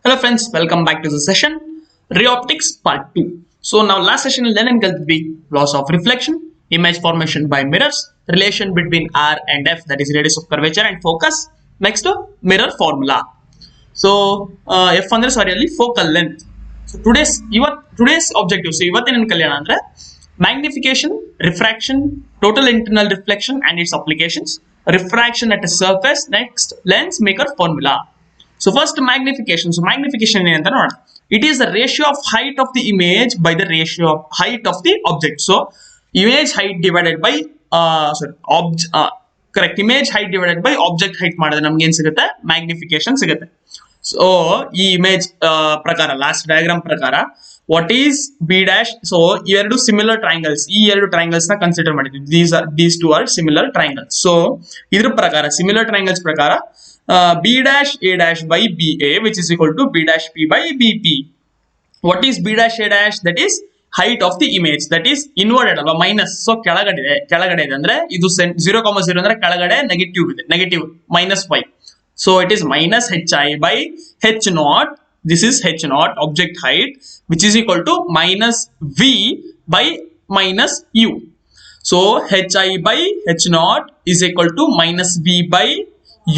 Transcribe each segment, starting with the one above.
Hello friends, welcome back to the session. Ray optics part 2. So now last session ಅಲ್ಲಿ ಏನೇನು ಕಲ್ತಿದ್ವಿ? Laws of reflection, image formation by mirrors, relation between R and F, that is radius of curvature and focus. Next mirror formula. So F ಅಂದ್ರೆ ಸಾರಿ ಅಲ್ಲಿ focal length. So today's objective. So ಇವತ್ತೇನೇನು ಕಲಿಯೋಣ ಅಂದ್ರೆ magnification, refraction, total internal reflection and its applications, refraction at a surface, next lens maker formula. So first magnification. So magnification ಏನಂತ ನೋಡೋಣ. It is the ratio of height of the image by the ratio of height of the object. So image height divided by image height divided by object height ಮಾಡಿದ್ರೆ ನಮ್ಗೆ ಏನ್ ಸಿಗುತ್ತೆ? Magnification ಸಿಗುತ್ತೆ. So ಈ image ಪ್ರಕಾರ last diagram ಪ್ರಕಾರ what is be dash. So ಎರಡು similar triangles, ಈ ಎರಡು ಟ್ರಯಾಂಗಲ್ಸ್ ನ ಕನ್ಸಿಡರ್ ಮಾಡಿದ್ವಿ. These two R similar triangles. So ಇದ್ರ ಪ್ರಕಾರ ಸಿಮಿಲರ್ ಟ್ರಯಾಂಗಲ್ಸ್ ಪ್ರಕಾರ b dash a dash by ba which is equal to b dash p by bp. What is b dash a dash? That is height of the image, that is inverted ಅಲ್ವಾ, minus. So ಕೆಳಗಡೆ ಇದೆ ಅಂದ್ರೆ ಇದು 0,0 ಅಂದ್ರೆ ಕೆಳಗಡೆ negative ಇದೆ, negative -5. So it is minus hi by h naught. This is h naught object height which is equal to minus v by minus u. So hi by h naught is equal to minus v by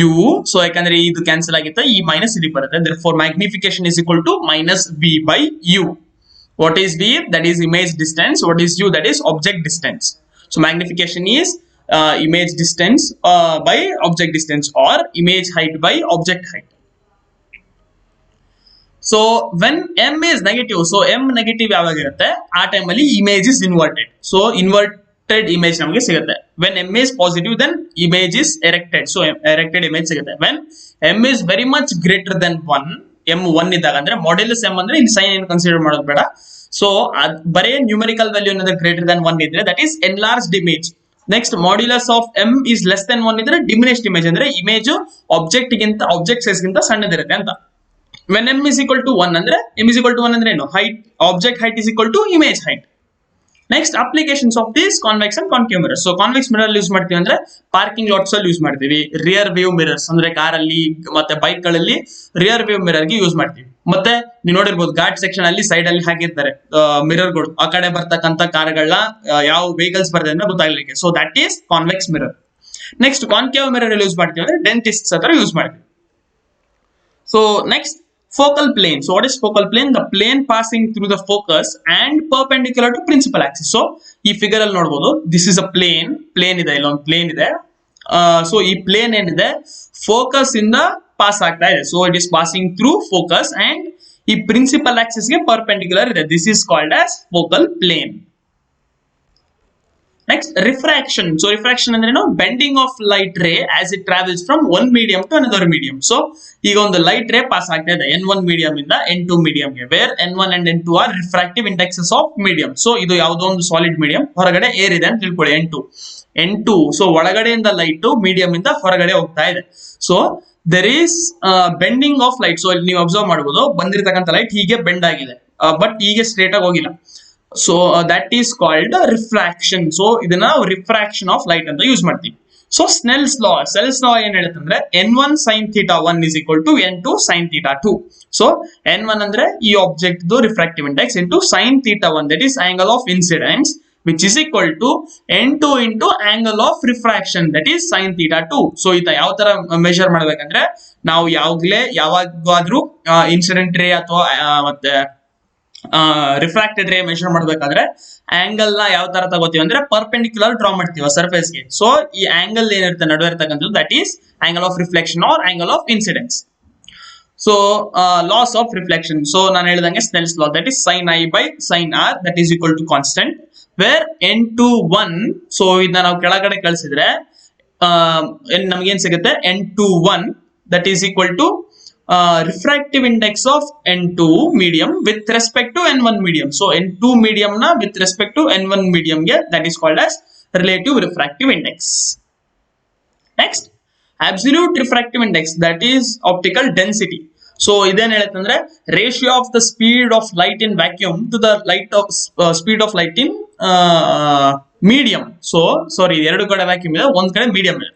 u. So ಯಾಕಂದ್ರೆ ಇದು cancel ಆಗುತ್ತೆ, ಈ minus ಇಲ್ಲಿ ಬರುತ್ತೆ. therefore magnification is equal to minus v by u. What is v? That is image distance. What is u? That is object distance. So magnification is image distance by object distance or image height by object height. So when m is negative, so m negative ಯಾವಾಗಿರುತ್ತೆ ಆ time ಅಲ್ಲಿ image is inverted. So inverted image ನಮಗೆ ಸಿಗುತ್ತೆ. When m is positive then image is erected. So erected image ಸಿಗುತ್ತೆ. When m is very much greater than 1, m 1 ಇದ್ದಾಗ ಅಂದ್ರೆ modulus m ಅಂದ್ರೆ ಇಲ್ಲಿ sign ಏನು ಕನ್ಸಿಡರ್ ಮಾಡೋದು ಬೇಡ. ಸೊ ಬರೇ ನ್ಯೂಮರಿಕಲ್ ವ್ಯಾಲ್ಯೂ ಏನಾದ್ರೆ ಗ್ರೇಟರ್ ದನ್ 1 ಇದ್ರೆ that is enlarged image. Next modulus of m is less than 1 ಇದ್ರೆ ಡಿಮಿನಿಶ್ಡ್ ಇಮೇಜ್, ಅಂದ್ರೆ ಇಮೇಜ್ ಆಬ್ಜೆಕ್ಟ್ ಸೈಜ್ ಗಿಂತ ಸಣ್ಣದಿರುತ್ತೆ ಅಂತ. When m is equal to 1 ಅಂದ್ರೆ ಅಂದ್ರೆ ಏನು? Height, object height is equal to image height. Next applications of this convex and concave mirrors. So convex mirror use ಮಾಡ್ತೀವಿ ಅಂದ್ರೆ parking lots ಅಲ್ಲಿ use ಮಾಡ್ತೀವಿ. Rear view mirrors ಅಂದ್ರೆ car ಅಲ್ಲಿ ಮತ್ತೆ ಬೈಕ್ ಗಳಲ್ಲಿ ರಿಯರ್ ವ್ಯೂ ಮಿರರ್ ಗೆ use ಮಾಡ್ತೀವಿ. ಮತ್ತೆ ನೀವು ನೋಡಿರ್ಬೋದು ಘಾಟ್ ಸೆಕ್ಷನ್ ಅಲ್ಲಿ ಸೈಡ್ ಅಲ್ಲಿ ಹಾಕಿರ್ತಾರೆ ಮಿರರ್ಗಳು, ಆ ಕಡೆ ಬರ್ತಕ್ಕಂತ ಕಾರ್ಗಳನ್ನ ಯಾವ ವೆಹಿಕಲ್ಸ್ ಬರ್ತಾರೆ ಅಂತ ಗೊತ್ತಾಗ್ಲಿಕ್ಕೆ. So that is convex mirror. Next concave mirror use ಮಾಡ್ತೀವಿ ಅಂದ್ರೆ ಡೆಂಟಿಸ್ಟ್ ಹತ್ರ ಯೂಸ್ ಮಾಡ್ತೀವಿ. So next focal plane. So what is focal plane? The plane passing through the focus and perpendicular to principal axis. So ಈ figure ಅಲ್ಲಿ ನೋಡಬಹುದು, this is a plane ಇದೆ, ಇಲ್ಲೊಂದು plane ಇದೆ. ಸೊ ಈ ಪ್ಲೇನ್ ಏನಿದೆ ಫೋಕಸ್ ಇಂದ ಪಾಸ್ ಆಗ್ತಾ ಇದೆ. So it is passing through focus and ಈ ಪ್ರಿನ್ಸಿಪಲ್ ಆಕ್ಸಿಸ್ ಗೆ ಪರ್ಪೆಂಡಿಕ್ಯುಲರ್ ಇದೆ. This is called as focal plane. Next, refraction. So refraction ಅಂದ್ರೆ ಏನು? Bending of light ray as it travels from one medium to another medium. So ಈಗ ಒಂದು light ray pass ಆಗ್ತಾ ಇದೆ n1 medium ಇಂದ n2 ಮೀಡಿಯಂಗೆ, where n1 and n2 are refractive indexes of medium. So ಇದು ಯಾವುದೋ ಒಂದು ಸಾಲಿಡ್ ಮೀಡಿಯಂ, ಹೊರಗಡೆ ಏರ್ ಇದೆ ಅಂತ ತಿಳ್ಕೊಳ್ಳಿ, n2. ಸೊ ಒಳಗಡೆಯಿಂದ ಲೈಟ್ ಮೀಡಿಯಂ ಇಂದ ಹೊರಗಡೆ ಹೋಗ್ತಾ ಇದೆ. So there is bending of light. So ಇಲ್ಲಿ ನೀವು ಅಬ್ಸರ್ವ್ ಮಾಡಬಹುದು, ಬಂದಿರತಕ್ಕಂಥ ಲೈಟ್ ಹೀಗೆ ಬೆಂಡ್ ಆಗಿದೆ, ಬಟ್ ಹೀಗೆ ಸ್ಟ್ರೇಟ್ ಆಗಿ ಹೋಗಿಲ್ಲ. So that is called refraction. So ಇದನ್ನ ರಿಫ್ರಾಕ್ಷನ್ ಆಫ್ ಲೈಟ್ ಅಂತ ಯೂಸ್ ಮಾಡ್ತೀವಿ. ಸೊ ಸ್ನೆಲ್ಸ್ ಲಾ ಏನ್ ಹೇಳುತ್ತಂದ್ರೆ n1 sin theta 1 is equal to n2 sin theta 2. So n1 ಅಂದ್ರೆ ಈ object refractive index into sin theta 1, that is angle of incidence, which is equal to n2 into angle of refraction, that is sin theta 2. So ಇದ ಯಾವ ತರ measure ಮಾಡ್ಬೇಕಂದ್ರೆ, ನಾವು ಯಾವಾಗಾದ್ರೂ incident ರೇ ಅಥವಾ ಮತ್ತೆ ರಿಫ್ರಾಕ್ಟೆಡ್ ರೇ ಮೆಷರ್ ಮಾಡಬೇಕಾದ್ರೆ ಆಂಗಲ್ ನ ಯಾವ ತರ ತಗೋತೀವಿ ಅಂದ್ರೆ ಪರ್ಪೆಂಡಿಕ್ಯುಲರ್ ಡ್ರಾ ಮಾಡ್ತೀವಿ ಸರ್ಫೇಸ್ ಗೆ. ಸೊ ಈ ಆಂಗಲ್ ಏನಿರುತ್ತೆ ನಡುವೆ ಇರ್ತಕ್ಕಂಥದ್ದು that is angle of reflection or angle of incidence. So laws of reflection. So ನಾನು ಹೇಳಿದಂಗೆ Snell's law, that is sin i by sin r, that is equal to constant, where n21. So ಇದನ್ನ ನಾವು ಕೆಳಗಡೆ ಕಳಿಸಿದ್ರೆ ನಮ್ಗೇನ್ ಸಿಗುತ್ತೆ? n21 that is equal to refractive index of n2 medium with respect to n1 medium. So n2 medium na with respect to n1 medium ge, that is called as relative refractive index. Next, absolute refractive index, that is optical density. So ಇದೇನ್ ಹೇಳುತ್ತಂದ್ರೆ ratio of the speed of light in vacuum to the light of speed of light in medium. So sorry, ಎರಡು ಕಡೆ vacuum ಇದೆ, ಒಂದ್ ಕಡೆ medium ಇದೆ.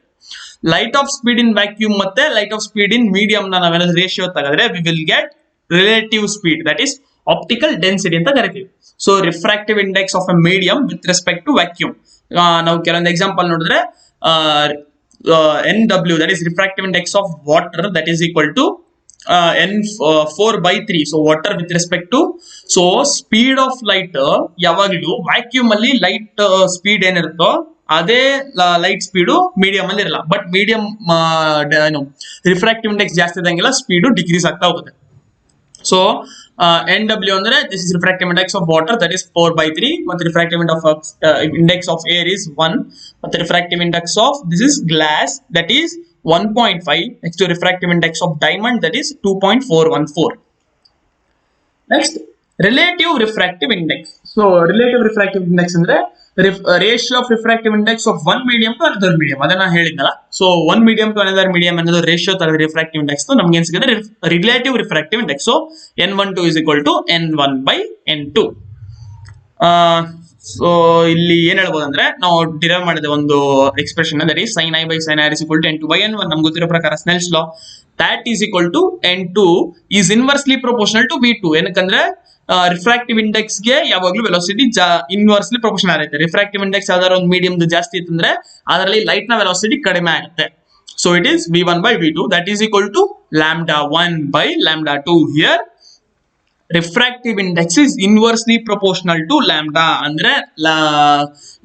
Light of speed in vacuum ಮತ್ತೆ light of speed in medium ನ ನಾವೇನಾದ್ರೂ ratio ತಗದ್ರೆ we will get relative speed, that is optical density ಅಂತ ಕರಿತೀವಿ. So refractive index of a medium with respect to vacuum. ನಾವು ಕೆಲವೊಂದು example ನೋಡಿದ್ರೆ NW, that is refractive index of water, that is equal to N4/3. So water with respect to, so speed of light ಯಾವಾಗಲೂ vacuum ಅಲ್ಲಿ light speed ಏನಿರುತ್ತೋ ಅದೇ light speed medium ಅಲ್ಲಿ ಇರಲ್ಲ. But medium refractive index ಜಾಸ್ತಿ ಆದಂಗೆಲ್ಲ speed decrease ಆಗ್ತಾ ಹೋಗುತ್ತೆ. So NW ಅಂದ್ರೆ this is refractive index of water, that is 4/3, ಮತ್ತು refractive index of air is 1, ಮತ್ತು refractive index of this is glass, that is 1.5. next to refractive index of diamond, that is 2.414. next relative refractive index. so relative refractive index ಅಂದ್ರೆ ratio of refractive index of one medium to another medium, ಅದನ್ನ ಹೇಳಿದ್ನಲ್ಲ. so one medium to another medium ಅನ್ನೋದು ratio ತರ refractive index ನಮ್ಗೆ ಏನ್ ಸಿಗುತ್ತೆ, relative refractive index. so n12 is equal to n1/n2. So ಇಲ್ಲಿ ಏನ್ ಹೇಳ್ಬೋದು ಅಂದ್ರೆ, ನಾವು ಡಿರೈವ್ ಮಾಡಿದ ಒಂದು expression that is sin I by sin R is equal to n2/n1. ನಮ್ಗೆ ಗೊತ್ತಿರೋ ಪ್ರಕಾರ ಸ್ನೆಲ್ಸ್ ಲಾ, that is equal to n2 is inversely proportional to v2. ಏನಕ್ಕಂದ್ರೆ ರಿಫ್ರಾಕ್ಟಿವ್ ಇಂಡೆಕ್ಸ್ ಗೆ ಯಾವಾಗ್ಲೂ ವೆಲಾಸಿಟಿ ಇನ್ವರ್ಸ್ಲಿ ಪ್ರೊಪೋರ್ಷನಲ್ ಆಗಿರುತ್ತೆ. ರಿಫ್ರಾಕ್ಟಿವ್ ಇಂಡೆಕ್ಸ್ ಯಾವ್ದಾದ್ರು ಒಂದು ಮೀಡಿಯಂ ಜಾಸ್ತಿ ಇತ್ತಂದ್ರೆ ಅದರಲ್ಲಿ ಲೈಟ್ ನ ವೆಲಾಸಿಟಿ ಕಡಿಮೆ ಆಗುತ್ತೆ. So it is v1/v2, that is equal to λ1/λ2. here refractive index is inversely proportional to lambda. ಅಂದ್ರೆ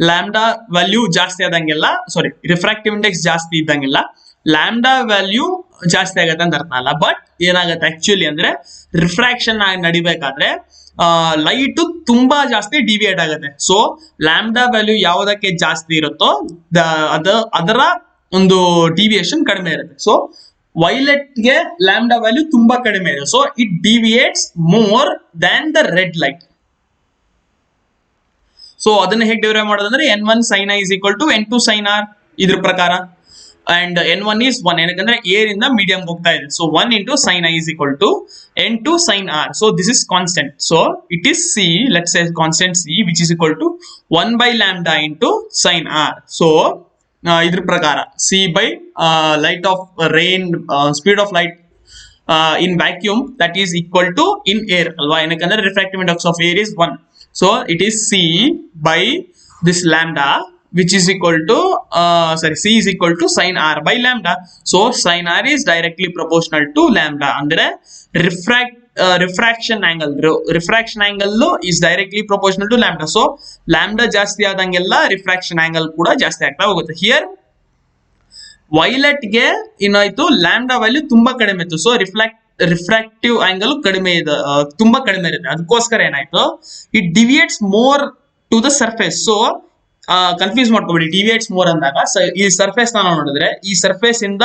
lambda ವ್ಯಾಲ್ಯೂ ಜಾಸ್ತಿ ಆದಂಗೆಲ್ಲ, ಸಾರಿ ರಿಫ್ರಾಕ್ಟಿವ್ ಇಂಡೆಕ್ಸ್ ಜಾಸ್ತಿ ಇದ್ದಂಗೆಲ್ಲ ಲ್ಯಾಂಬ್ಡಾ ವ್ಯಾಲ್ಯೂ ಜಾಸ್ತಿ ಆಗತ್ತೆ ಅಂತ ಅರ್ಥ ಅಲ್ಲ. ಬಟ್ ಏನಾಗುತ್ತೆ ಆಕ್ಚುಲಿ ಅಂದ್ರೆ, ರಿಫ್ರಾಕ್ಷನ್ ನಡಿಬೇಕಾದ್ರೆ ಲೈಟ್ ತುಂಬಾ ಜಾಸ್ತಿ ಡಿವಿಯೇಟ್ ಆಗುತ್ತೆ. ಸೊ ಲ್ಯಾಂಬ್ಡಾ ವ್ಯಾಲ್ಯೂ ಯಾವುದಕ್ಕೆ ಜಾಸ್ತಿ ಇರುತ್ತೋ ಅದರ ಒಂದು ಡಿವಿಯೇಷನ್ ಕಡಿಮೆ ಇರುತ್ತೆ. ಸೊ ವೈಲೆಟ್ ಗೆ ಲ್ಯಾಂಬ್ಡಾ ವ್ಯಾಲ್ಯೂ ತುಂಬಾ ಕಡಿಮೆ ಇದೆ. So it deviates more than the red light. So ಅದನ್ನ ಹೇಗೆ ಡಿರೈವ್ ಮಾಡೋದಂದ್ರೆ, n1 sin I is equal to n2 sin R ಇದ್ರ ಪ್ರಕಾರ. and n1 is 1, ಏನಕ್ಕಂದ್ರೆ ಏರ್ ಇಂದ ಮೀಡಿಯಂ ಹೋಗ್ತಾ ಇದೆ. so 1 into sin I is equal to n2 sin R. so this is constant. so it is C, let's say constant C, which is equal to 1/λ into sin R. so ಇದ್ರ ಪ್ರಕಾರ C by light of rain, speed of light in vacuum, that is equal to in air ಅಲ್ವಾ, ಏನಕ್ಕಂದ್ರೆ refractive index of air is 1. so it is C by this lambda, which is equal to C is equal to sin R by lambda. so sin R is directly proportional to lambda. ಅಂದ್ರೆ refraction angle is directly proportional to lambda. so lambda ಜಾಸ್ತಿ ಆದಂಗೆಲ್ಲ refraction angle ಕೂಡ ಜಾಸ್ತಿ ಆಗ್ತಾ ಹೋಗುತ್ತೆ. Here violet ಗೆ ಏನಾಯ್ತು, lambda value ತುಂಬಾ ಕಡಿಮೆ ಇತ್ತು. ಸೊ ರಿಫ್ರಾಕ್ಟಿವ್ ಆಂಗಲ್ ಕಡಿಮೆ ಇದೆ, ತುಂಬಾ ಕಡಿಮೆ ಇರುತ್ತೆ. ಅದಕ್ಕೋಸ್ಕರ ಏನಾಯ್ತು, it deviates more to the surface. So confuse ಮಾಡ್ಕೋಬೇಡಿ, ಡಿವಿಯೇಟ್ಸ್ ಮೋರ್ ಅಂದಾಗ ಈ ಸರ್ಫೇಸ್ ನಾವು ನೋಡಿದ್ರೆ ಈ ಸರ್ಫೇಸ್ ಇಂದ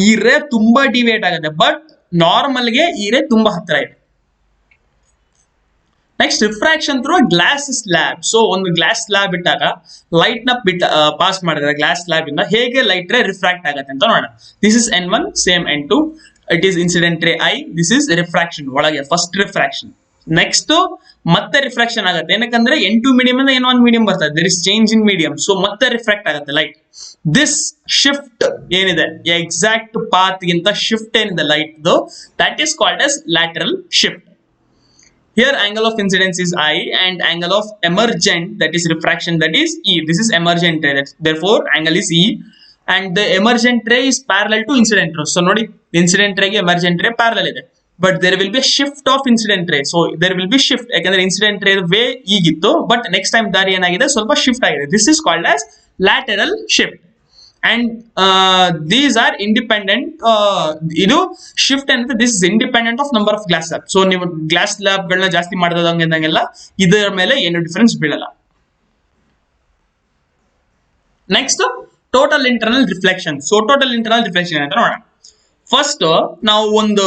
ಈ ರೇ ತುಂಬಾ ಡಿವಿಯೇಟ್ ಆಗುತ್ತೆ. ಬಟ್ ನಾರ್ಮಲ್ ಗೆ ಈ ರೇ ತುಂಬಾ ಹತ್ರ ಇದೆ. Next refraction through glass slab. So ಒಂದು ಗ್ಲಾಸ್ ಸ್ಲ್ಯಾಬ್ ಇಟ್ಟಾಗ ಲೈಟ್ ನ ಪಾಸ್ ಮಾಡಿದ್ರೆ ಗ್ಲಾಸ್ ಸ್ಲ್ಯಾಬ್ ಇಂದ ಹೇಗೆ ಲೈಟ್ ರೇ ರಿಫ್ರಾಕ್ಟ್ ಆಗುತ್ತೆ ಅಂತ ನೋಡೋಣ. This is n1, same n2, it is incident ray I. This is refraction, ಒಳಗೆ ಫಸ್ಟ್ ರಿಫ್ರಾಕ್ಷನ್. ನೆಕ್ಸ್ಟ್ ಮತ್ತೆ ರಿಫ್ರಾಕ್ಷನ್ ಆಗುತ್ತೆ, ಏನಕ್ಕಂದ್ರೆ n2 ಮೀಡಿಯಂ ಇಂದ n1 ಮೀಡಿಯಂ ಬರ್ತದೆ, there is change in medium. So ಮತ್ತೆ ರಿಫ್ರಾಕ್ಟ್ ಆಗುತ್ತೆ ಲೈಟ್. ದಿಸ್ ಶಿಫ್ಟ್ ಏನಿದೆ, exact path ಗಿಂತ ಶಿಫ್ಟ್ ಏನಿದೆ light, that is called as lateral shift. Here angle of incidence is I and angle of emergent, that is refraction, that is E. This is emergent ray, therefore angle is E, and the emergent ray is parallel to incident ray. So nodi incident ray ge emergent ray parallel ide, but there will be a shift of incident ray. So there will be shift, yakandre incident ray way higittu, but next time ದಾರಿ ಏನಾಗಿದೆ ಸ್ವಲ್ಪ shift ಆಗಿದೆ. This is called as lateral shift. and these are independent, ಇದು shift ಅಂತ, this is independent of number of glass slab. So ನೀವು glass slab ಗಳನ್ನ ಜಾಸ್ತಿ ಮಾಡಿದಂಗೆಲ್ಲ ಇದರ ಮೇಲೆ ಏನು ಡಿಫರೆನ್ಸ್ ಬೀಳಲ್ಲ. Next total internal reflection. So total internal reflection ಅಂತ ನೋಡೋಣ. ಫಸ್ಟ್ ನಾವು ಒಂದು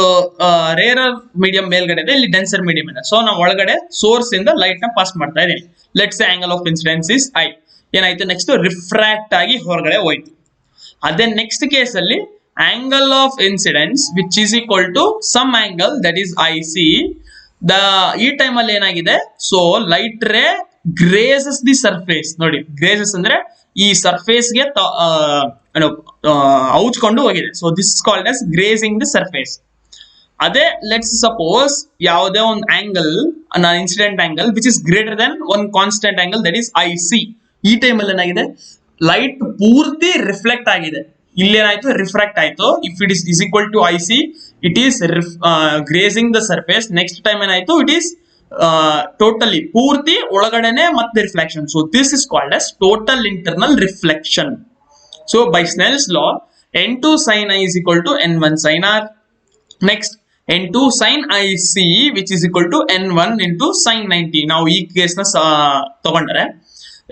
ರೇರರ್ ಮೀಡಿಯಂ ಮೇಲ್ಗಡೆ ಇದೆ, ಇಲ್ಲಿ ಡೆನ್ಸರ್ ಮೀಡಿಯಂ ಇದೆ. ಸೊ ನಾವು ಒಳಗಡೆ ಸೋರ್ಸ್ ಇಂದ ಲೈಟ್ ನ ಪಾಸ್ ಮಾಡ್ತಾ ಇದೀನಿ. Let's angle of incidence is I. ಏನಾಯ್ತು, ನೆಕ್ಸ್ಟ್ ರಿಫ್ರಾಕ್ಟ್ ಆಗಿ ಹೊರಗಡೆ ಹೋಯ್ತು. ಅದೇ ನೆಕ್ಸ್ಟ್ ಕೇಸ್ ಅಲ್ಲಿ angle of incidence which is equal to some angle that is IC. ಈ ಟೈಮ್ ಅಲ್ಲಿ ಏನಾಗಿದೆ, so light ray grazes the surface. ನೋಡಿ, ಗ್ರೇಸಸ್ ಅಂದ್ರೆ ಈ ಸರ್ಫೇಸ್ ಗೆ ಔಚ್ಕೊಂಡು ಹೋಗಿದೆ. So this is called as grazing the surface. ಅದೇ ಲೆಟ್ಸ್ ಸಪೋಸ್ ಯಾವುದೇ ಒಂದು angle incident angle which is greater then one constant angle that is I C. ಈ ಟೈಮಲ್ಲಿ ಏನಾಗಿದೆ, ಲೈಟ್ ಪೂರ್ತಿ ರಿಫ್ಲೆಕ್ಟ್ ಆಗಿದೆ, ಇಲ್ಲೇನಾಯ್ತು ರಿಫ್ರಾಕ್ಟ್ ಆಯ್ತು. If it is equal to I C it is grazing the surface. Next time ಏನಾಯ್ತು, it is totally ಪೂರ್ತಿ ಒಳಗಡೆನೆ ಮತ್ತೆ reflection. So this is called as total internal reflection. So by Snell's law n2 sin i is equal to n1 sin r. Next n2 sin ic which is equal to n1 into sin 90. ನಾವು ಈ case ನ ತಗೊಂಡ್ರೆ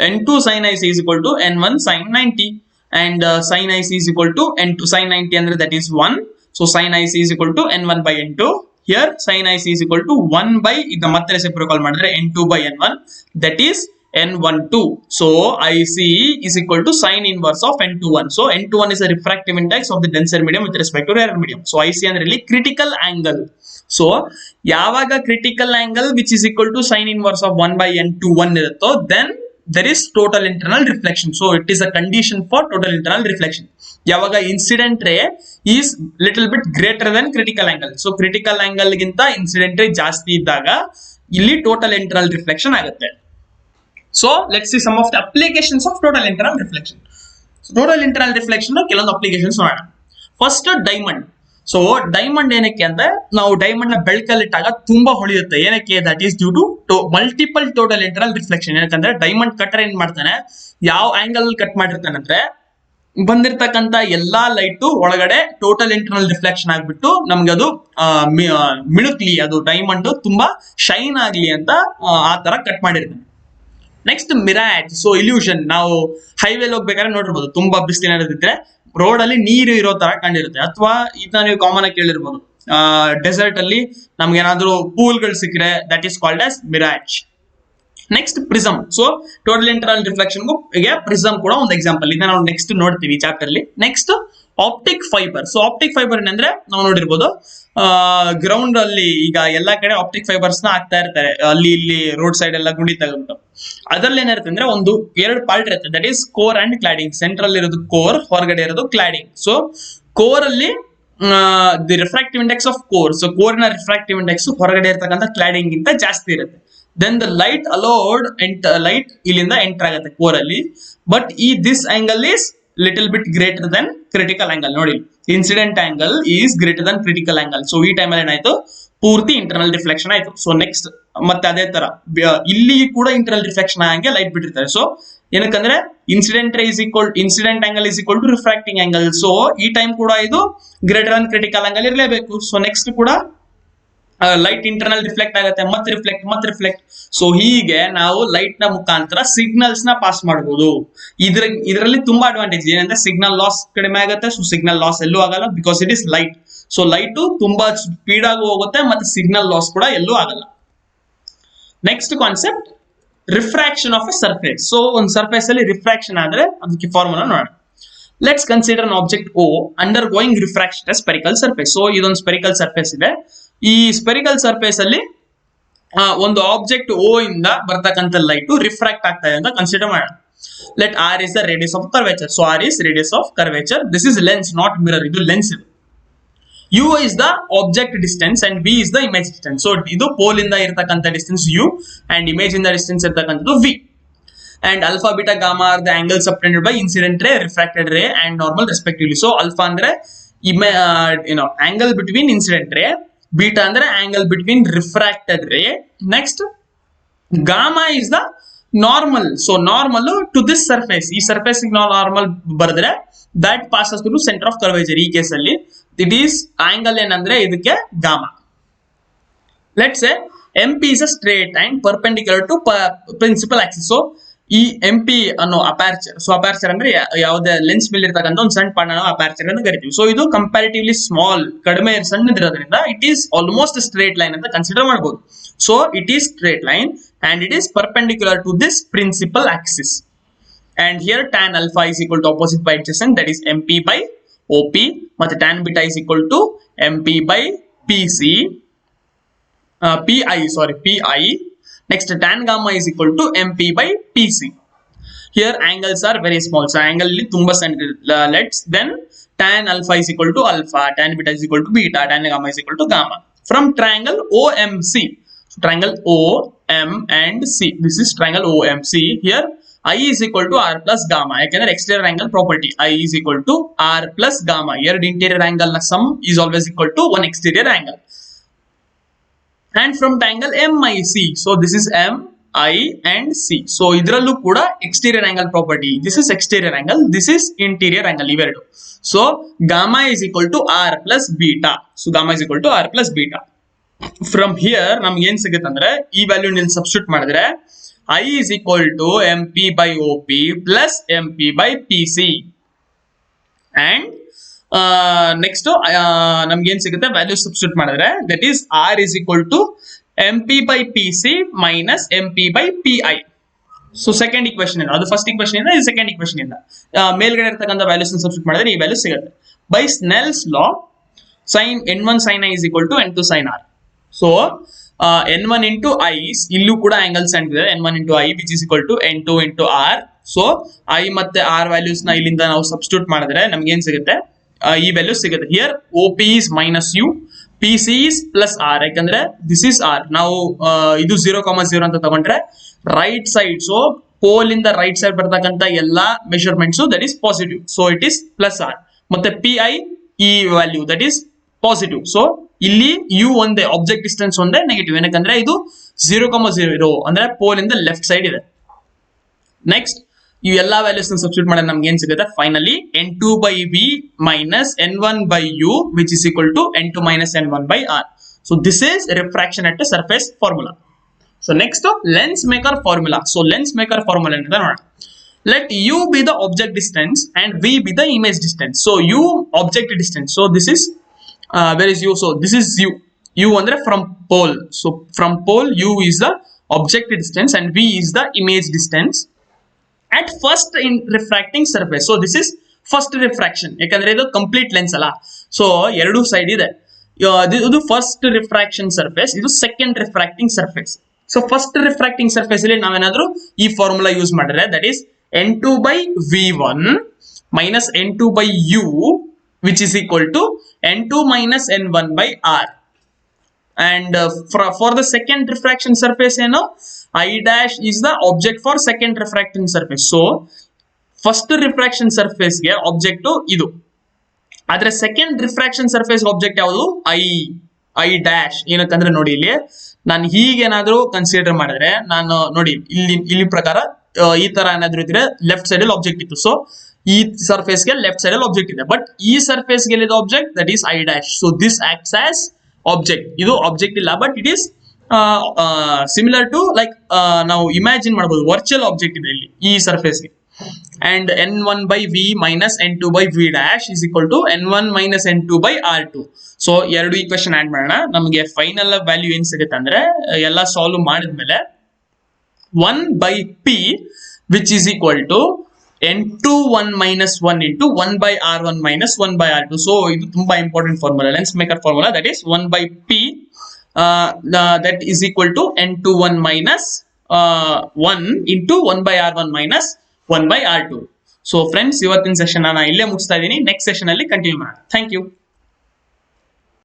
n2 sin ic is equal to n1 sin 90 and sin ic is equal to n2 sin 90 ಅಂದ್ರೆ that is 1. So sin ic is equal to n1 by n2. Here sin ic is equal to 1 by ಈಗ ಮತ್ತೆ reciprocal ಮಾಡಿದ್ರೆ n2 by n1 that is n12. So ic is equal to sin inverse of n21. So n21 is a refractive index of the denser medium with respect to rarer medium. So ic ಅಂದ್ರೆ ಇಲ್ಲಿ critical angle. So ಯಾವಾಗ critical angle which is equal to sin inverse of 1 by n21 ಇರುತ್ತೋ then there is total internal reflection. So it is a condition for total internal reflection. ಯಾವಾಗ incident ರೇ is little bit greater than critical angle. So critical angle ಗಿಂತ incident ರೇ ಜಾಸ್ತಿ ಇದ್ದಾಗ ಇಲ್ಲಿ total internal reflection ಆಗುತ್ತೆ. So let's see some of the applications of total internal reflection. So total internal reflection ಕೆಲವೊಂದು applications ನೋಡೋಣ. First diamond. So diamond ಏನಕ್ಕೆ ಅಂದ್ರೆ ನಾವು ಡೈಮಂಡ್ ನ ಬೆಳಕಲ್ಲಿಟ್ಟಾಗ ತುಂಬಾ ಹೊಳೆಯುತ್ತೆ. ಏನಕ್ಕೆ? That is due to multiple total internal reflection. ಯಾಕಂದ್ರೆ ಡೈಮಂಡ್ ಕಟರ್ ಏನ್ ಮಾಡ್ತಾನೆ, ಯಾವ ಆಂಗಲ್ ಕಟ್ ಮಾಡಿರ್ತಾನೆ ಅಂದ್ರೆ ಬಂದಿರ್ತಕ್ಕಂತ ಎಲ್ಲಾ ಲೈಟ್ ಒಳಗಡೆ ಟೋಟಲ್ ಇಂಟರ್ನಲ್ ರಿಫ್ಲೆಕ್ಷನ್ ಆಗ್ಬಿಟ್ಟು ನಮ್ಗೆ ಅದು ಮಿಣುಕ್ಲಿ, ಅದು ಡೈಮಂಡ್ ತುಂಬಾ ಶೈನ್ ಆಗ್ಲಿ ಅಂತ ಆ ತರ ಕಟ್ ಮಾಡಿರ್ತಾನೆ. Next mirage. So illusion. ನಾವು ಹೈವೇಲಿ ಹೋಗ್ಬೇಕಾದ್ರೆ ನೋಡಿರ್ಬೋದು, ತುಂಬಾ ಬಿಸಿಲು ಇದ್ರೆ ರೋಡ್ ಅಲ್ಲಿ ನೀರು ಇರೋ ತರ ಕಂಡಿರುತ್ತೆ. ಅಥವಾ ಇದನ್ನ ನೀವು ಕಾಮನ್ ಆಗಿ ಕೇಳಿರ್ಬೋದು, ಡೆಸರ್ಟ್ ಅಲ್ಲಿ ನಮ್ಗೆ ಏನಾದ್ರು ಪೂಲ್ಗಳು ಸಿಕ್ಕರೆ that is called as mirage. Next prism. So total internal reflection prism ಕೂಡ ಒಂದು ಎಕ್ಸಾಂಪಲ್. ಇದನ್ನ ನಾವು ನೆಕ್ಸ್ಟ್ ನೋಡ್ತೀವಿ ಚಾಪ್ಟರ್ ಅಲ್ಲಿ. Next optic fibre. So optic fibre ಏನಂದ್ರೆ ನಾವು ನೋಡಿರ್ಬೋದು ಗ್ರೌಂಡ್ ಅಲ್ಲಿ ಈಗ ಎಲ್ಲಾ ಕಡೆ ಆಪ್ಟಿಕ್ ಫೈಬರ್ಸ್ ನ ಹಾಕ್ತಾ ಇರ್ತಾರೆ, ಅಲ್ಲಿ ಇಲ್ಲಿ ರೋಡ್ ಸೈಡ್ ಎಲ್ಲ ಗುಂಡಿ ತಗೊಂಡು. ಅದ್ರಲ್ಲಿ ಏನಿರುತ್ತೆ ಅಂದ್ರೆ ಒಂದು ಎರಡು ಪಾರ್ಟ್ ಇರುತ್ತೆ, that is core and cladding. Central ಇರೋದು ಕೋರ್, ಹೊರಗಡೆ ಇರೋದು ಕ್ಲಾಡಿಂಗ್. ಸೊ ಕೋರ್ ಅಲ್ಲಿ the refractive index of core. So core ನ ರಿಫ್ರಾಕ್ಟಿವ್ ಇಂಡೆಕ್ಸ್ ಹೊರಗಡೆ ಇರ್ತಕ್ಕಂಥ ಕ್ಲಾಡಿಂಗ್ ಗಿಂತ ಜಾಸ್ತಿ ಇರುತ್ತೆ. Then the light allowed light ಇಲ್ಲಿಂದ ಎಂಟರ್ ಆಗುತ್ತೆ ಕೋರ್ ಅಲ್ಲಿ. ಬಟ್ ಈ this angle is little bit greater than critical angle. ನೋಡಿ, incident angle is greater than critical angle. So ಈ ಟೈಮಲ್ಲಿ ಏನಾಯ್ತು, ಪೂರ್ತಿ ಇಂಟರ್ನಲ್ ರಿಫ್ಲೆಕ್ಷನ್ ಆಯ್ತು. ಸೊ ನೆಕ್ಸ್ಟ್ ಮತ್ತೆ ಅದೇ ತರ ಇಲ್ಲಿ ಕೂಡ ಇಂಟರ್ನಲ್ ರಿಫ್ಲೆಕ್ಷನ್ ಆಗಂಗೆ ಲೈಟ್ ಬಿಟ್ಟಿರ್ತಾರೆ. ಸೊ ಏನಕ್ಕಂದ್ರೆ incident angle is equal to refracting angle. So ಈ ಟೈಮ್ ಕೂಡ ಇದು ಗ್ರೇಟರ್ ದೆನ್ ಕ್ರಿಟಿಕಲ್ ಆಂಗಲ್ ಇರಲೇಬೇಕು. ಸೊ ನೆಕ್ಸ್ಟ್ ಕೂಡ ಲೈಟ್ ಇಂಟರ್ನಲ್ ರಿಫ್ಲೆಕ್ಟ್ ಆಗುತ್ತೆ, ಮತ್ತೆ ರಿಫ್ಲೆಕ್ಟ್. ಸೊ ಹೀಗೆ ನಾವು ಲೈಟ್ ನ ಮುಖಾಂತರ ಸಿಗ್ನಲ್ಸ್ ನ ಪಾಸ್ ಮಾಡಬಹುದು. ಇದರಲ್ಲಿ ತುಂಬಾ ಅಡ್ವಾಂಟೇಜ್ ಏನಂದ್ರೆ ಸಿಗ್ನಲ್ ಲಾಸ್ ಕಡಿಮೆ ಆಗುತ್ತೆ. ಸೊ ಸಿಗ್ನಲ್ ಲಾಸ್ ಎಲ್ಲೂ ಆಗಲ್ಲ, because it is light. So light ತುಂಬಾ ಸ್ಪೀಡ್ ಆಗಿ ಹೋಗುತ್ತೆ, ಮತ್ತೆ ಸಿಗ್ನಲ್ ಲಾಸ್ ಕೂಡ ಎಲ್ಲೂ ಆಗಲ್ಲ. Next concept, refraction of A surface. So ಒಂದು ಸರ್ಫೇಸ್ ಅಲ್ಲಿ ರಿಫ್ರಾಕ್ಷನ್ ಆದ್ರೆ ಅದಕ್ಕೆ ಫಾರ್ಮುಲಾ ನೋಡೋಣ. Let's consider an object O under going refraction spherical surface. So ಇದೊಂದು ಸ್ಪೆರಿಕಲ್ ಸರ್ಫೇಸ್ ಇದೆ. ಈ ಸ್ಪೆರಿಕಲ್ ಸರ್ಫೇಸ್ ಅಲ್ಲಿ ಒಂದು ಆಬ್ಜೆಕ್ಟ್ O ಇಂದ ಬರ್ತಕ್ಕಂಥ ಲೈಟ್ ರಿಫ್ರಾಕ್ಟ್ ಆಗ್ತಾ ಇದೆ ಅಂತ ಕನ್ಸಿಡರ್ ಮಾಡೋಣ. Let R is the radius of curvature. So R is radius of curvature. This is lens, not mirror. ಇದು ಲೆನ್ಸ್. ಇದು U is the object distance and V is the image distance. So ಇದು pole ಇಂದ ಇರತಕ್ಕಂತ distance U and image ಇಂದ distance ಇರತಕ್ಕಂಥದ್ದು V. And alpha, beta, gamma are the angles subtended by incident ray, refracted ray and normal respectively. So alpha ಅಂದ್ರೆ angle between incident ray, beta ಅಂದ್ರೆ angle between refracted ray. Next gamma is the normal. So normal to this surface. ಈ surface normal ಬರೆದ್ರೆ that passes through center of curvature. ಈ case ಅಲ್ಲಿ it is angle ಏನಂದ್ರೆ ಇದಕ್ಕೆ gamma. Let's say MP is a straight line perpendicular to principal axis. So ಈ MP ಅನ್ನೋ aperture. So aperture ಅಂದ್ರೆ ಯಾವುದೇ ಲೆನ್ಸ್ ಮೇಲೆ ಇರ್ತಕ್ಕಂಥ ಒಂದು ಸಣ್ಣ ಪಾರ್ಟ್ ನಾವು ಅಪರ್ಚರ್ ಅಂತ ಕರಿತೀವಿ. ಸೊ ಇದು ಕಂಪ್ಯಾರಿಟಿವ್ಲಿ ಸ್ಮಾಲ್, ಕಡಿಮೆ ಸಣ್ಣದಿರೋದ್ರಿಂದ it is almost straight line ಅಂತ ಕನ್ಸಿಡರ್ ಮಾಡಬಹುದು. So it is straight line and it is perpendicular to this principal axis. And here tan alpha is equal to opposite by adjacent, that is MP by OP. But tan beta is equal to MP by PC. PI. Next tan gamma is equal to MP by PC. Here angles are very small. So angle li tumba center. Let's then tan alpha is equal to alpha, tan beta is equal to beta, tan gamma is equal to gamma. From triangle OMC, so triangle OM and C, this is triangle OMC. Here I is equal to R plus gamma, ಯಾಕಂದ್ರೆ exterior angle property I is equal to R plus gamma. ಎರಡು interior angle ನ sum is always equal to one exterior angle. And from triangle MIC, so this is M, I and C. So idrallu kuda exterior angle property. This is exterior angle, this is interior angle iveredu. So gamma is equal to R plus beta. So gamma is equal to R plus beta. From here ನಮ್ಗೆ ಏನ್ ಸಿಗುತ್ತೆ ಅಂದ್ರೆ ಈ value ನಿಲ್ substitute ಮಾಡಿದ್ರೆ I is equal to MP by OP plus MP by PC. And next ನಮ್ಗೆ ಏನ್ ಸಿಗುತ್ತೆ value substitute ಮಾಡಿದ್ರೆ that is R is equal to MP by PC minus MP by PI. So second equation ಇಂದ, ಅದು first equation ಇಂದ, ಇದು second equation ಇಂದ ಮೇಲ್ಗಡೆ ಇರ್ತಕ್ಕಂಥ ವ್ಯಾಲ್ಯೂಸ್ ಸಬ್ಸ್ಟಿಟ್ಯೂಟ್ ಮಾಡಿದ್ರೆ ಈ ವ್ಯಾಲ್ಯೂ ಸಿಗುತ್ತೆ. By Snell's law sin n1 sin I is equal to n2 sin R. So n1 into I ಇಲ್ಲೂ ಕೂಡ ಆಂಗಲ್ ಸೆಂಡ್ ಇದೆ, n1 into I which is equal to n2 into R. So I ಮತ್ತೆ R values ನ ಇಲ್ಲಿಂದ ನಾವು substitute ಮಾಡಿದ್ರೆ ನಮ್ಗೆ ಏನ್ ಸಿಗುತ್ತೆ, ಈ ವ್ಯಾಲ್ಯೂ ಸಿಗುತ್ತೆ. Here OP is minus U, PC is plus R, ಯಾಕಂದ್ರೆ ದಿಸ್ ಇಸ್ R. ನಾವು ಇದು 0,0 ಅಂತ ತಗೊಂಡ್ರೆ ರೈಟ್ ಸೈಡ್, ಸೊ ಪೋಲ್ ಇಂದ ರೈಟ್ ಸೈಡ್ ಬರ್ತಕ್ಕಂಥ ಎಲ್ಲಾ measurements that is positive, so it is plus R. ಮತ್ತೆ PI ಈ value that is positive. So ಇಲ್ಲಿ U ಒಂದೇ, ಆಬ್ಜೆಕ್ಟ್ ಡಿಸ್ಟೆನ್ಸ್ ಒಂದೇ ನೆಗೆಟಿವ್, ಏನಕ್ಕಂದ್ರೆ ಇದು 0,0 ಅಂದ್ರೆ ಪೋಲ್ ಇಂದ ಲೆಫ್ಟ್ ಸೈಡ್ ಇದೆ. ನೆಕ್ಸ್ಟ್ ಈ ಎಲ್ಲಾ ವ್ಯಾಲ್ಯೂಸ್ ಸಬ್ಸ್ಟಿಟ್ಯೂಟ್ ಮಾಡಿದ್ರೆ ನಮ್ಗೆ ಏನ್ ಸಿಗುತ್ತೆ, finally n2 by V minus n1 by U which is equal to n2 minus n1 by R. So this is refraction at a surface formula. So next lens maker formula. So lens maker formula ಅಂತ ನೋಡೋಣ. Let U be the object distance and V be the image distance. So U object distance. So this is where is U? So this is U. U andre from pole. So from pole U is the object distance and V is the image distance at first in refracting surface. So this is first refraction, ಯಾಕಂದ್ರೆ ಇದು complete lens ಅಲ್ಲ, so ಎರಡು side ಇದೆ. ಇದು first refraction surface, ಇದು second refracting surface. So first refracting surface ಅಲ್ಲಿ ನಾವೇನಾದ್ರೂ ಈ ಫಾರ್ಮುಲಾ ಯೂಸ್ ಮಾಡಿದ್ರೆ that is n2 by v1 minus n2 by u which is equal to n2 minus n1 by r. And for the second refraction surface, you know, I dash is the object for second refracting surface. So first refraction surface ಗೆ object ಇದು, ಆದ್ರೆ second refraction surface object ಯಾವುದು, I dash. ಏನಕ್ಕಂದ್ರೆ ನೋಡಿ ಇಲ್ಲಿ ನಾನು ಹೀಗೇನಾದ್ರೂ consider ಮಾಡಿದ್ರೆ, ನಾನು ನೋಡಿ ಇಲ್ಲಿ ಪ್ರಕಾರ ಈ ತರ ಏನಾದ್ರು ಇದ್ರೆ ಲೆಫ್ಟ್ ಸೈಡ್ ಅಲ್ಲಿ ಆಬ್ಜೆಕ್ಟ್ ಇತ್ತು, ಸೊ ಈ ಸರ್ಫೇಸ್ ಗೆ ಲೆಫ್ಟ್ ಸೈಡ್ ಅಲ್ಲಿ ಆಬ್ಜೆಕ್ಟ್ ಇದೆ, ಬಟ್ ಈ ಸರ್ಫೇಸ್ ಗೆ object that is I dash. So this acts as object. ಇದು ಆಬ್ಜೆಕ್ಟ್ ಇಲ್ಲ, but it is similar to like ನಾವು ಇಮ್ಯಾಜಿನ್ ಮಾಡಬಹುದು ವರ್ಚುವಲ್ ಆಬ್ಜೆಕ್ಟ್ ಇದೆ ಇಲ್ಲಿ ಈ ಸರ್ಫೇಸ್ ಗೆ. And n1 by v minus n2 by v dash is equal to n1 minus n2 by r2. So ಎರಡು equation add ಮಾಡೋಣ, ನಮಗೆ ಫೈನಲ್ ವ್ಯಾಲ್ಯೂ ಏನ್ ಸಿಗುತ್ತೆ ಅಂದ್ರೆ ಎಲ್ಲ ಸಾಲ್ವ್ ಮಾಡಿದ್ಮೇಲೆ 1 by p which is equal to n21 minus 1 into 1 by r1 minus 1 by r2. So ಇದು ತುಂಬಾ important formula, lens maker formula, that is 1 by p that is equal to n21 minus 1 into 1 by r1 minus 1 by r2. So friends ಇವತ್ತಿನ session ನಾನು ಇಲ್ಲೇ ಮುಗಿಸ್ತಾ ಇದ್ದೀನಿ, next session ಅಲ್ಲಿ continue ಮಾಡೋಣ. Thank you.